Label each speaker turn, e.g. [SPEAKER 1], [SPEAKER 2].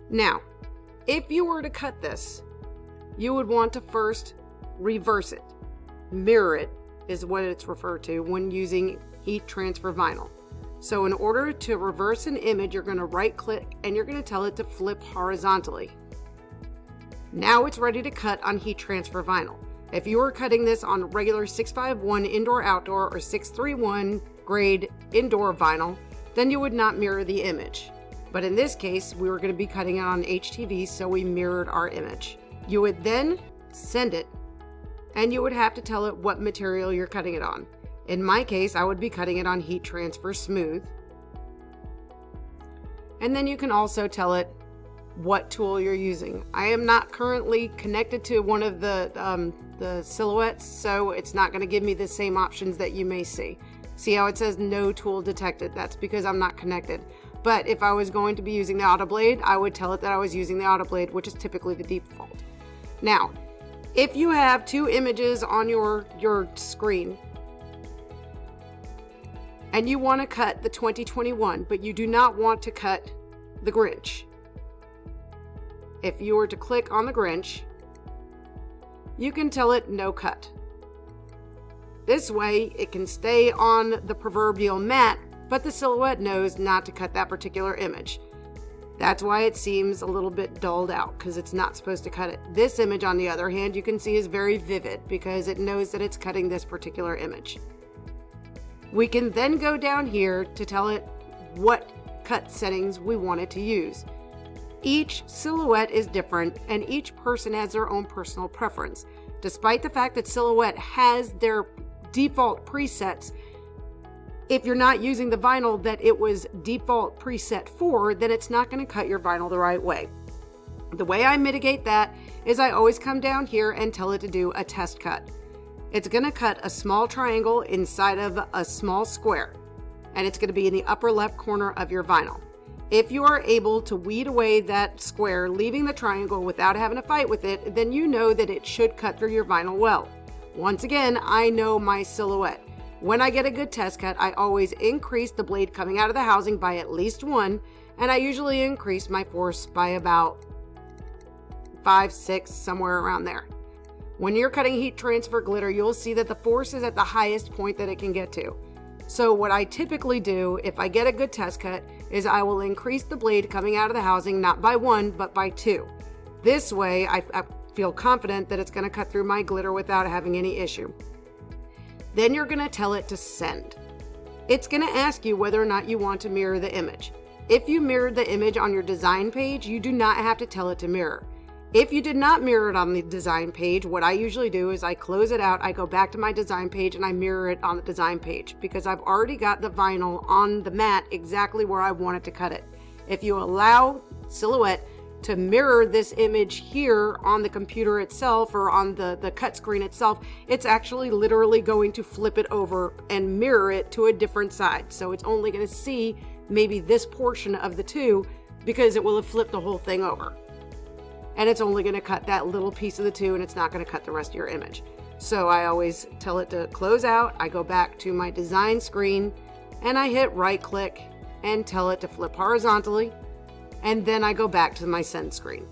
[SPEAKER 1] Now, if you were to cut this, you would want to first reverse it. Mirror it is what it's referred to when using heat transfer vinyl. So in order to reverse an image, you're going to right click and you're going to tell it to flip horizontally. Now it's ready to cut on heat transfer vinyl. If you were cutting this on regular 651 indoor outdoor or 631 grade indoor vinyl, then you would not mirror the image. But in this case, we were going to be cutting it on HTV, so we mirrored our image. You would then send it, and you would have to tell it what material you're cutting it on. In my case, I would be cutting it on heat transfer smooth. And then you can also tell it what tool you're using. I am not currently connected to one of the silhouettes, so it's not going to give me the same options that you may see. See how it says no tool detected? That's because I'm not connected. But if I was going to be using the auto blade, I would tell it that I was using the auto blade, which is typically the default. Now, if you have two images on your screen and you want to cut the 2021, but you do not want to cut the Grinch, if you were to click on the Grinch, you can tell it no cut. This way, it can stay on the proverbial mat, but the silhouette knows not to cut that particular image. That's why it seems a little bit dulled out, because it's not supposed to cut it. This image, on the other hand, you can see is very vivid because it knows that it's cutting this particular image. We can then go down here to tell it what cut settings we want it to use. Each silhouette is different, and each person has their own personal preference. Despite the fact that Silhouette has their default presets, if you're not using the vinyl that it was default preset for, then it's not going to cut your vinyl the right way. The way I mitigate that is I always come down here and tell it to do a test cut. It's going to cut a small triangle inside of a small square, and it's going to be in the upper left corner of your vinyl. If you are able to weed away that square, leaving the triangle without having to fight with it, then you know that it should cut through your vinyl well. Once again, I know my Silhouette. When I get a good test cut, I always increase the blade coming out of the housing by at least 1, and I usually increase my force by about 5, 6, somewhere around there. When you're cutting heat transfer glitter, you'll see that the force is at the highest point that it can get to. So what I typically do, if I get a good test cut, is I will increase the blade coming out of the housing not by 1, but by 2. This way, I feel confident that it's going to cut through my glitter without having any issue. Then you're going to tell it to send. It's going to ask you whether or not you want to mirror the image. If you mirrored the image on your design page, you do not have to tell it to mirror. If you did not mirror it on the design page, what I usually do is I close it out, I go back to my design page, and I mirror it on the design page because I've already got the vinyl on the mat exactly where I want it to cut it. If you allow Silhouette to mirror this image here on the computer itself or on the cut screen itself, it's actually literally going to flip it over and mirror it to a different side. So it's only going to see maybe this portion of the two because it will have flipped the whole thing over. And it's only going to cut that little piece of the two, and it's not going to cut the rest of your image. So I always tell it to close out. I go back to my design screen and I hit right click and tell it to flip horizontally. And then I go back to my send screen.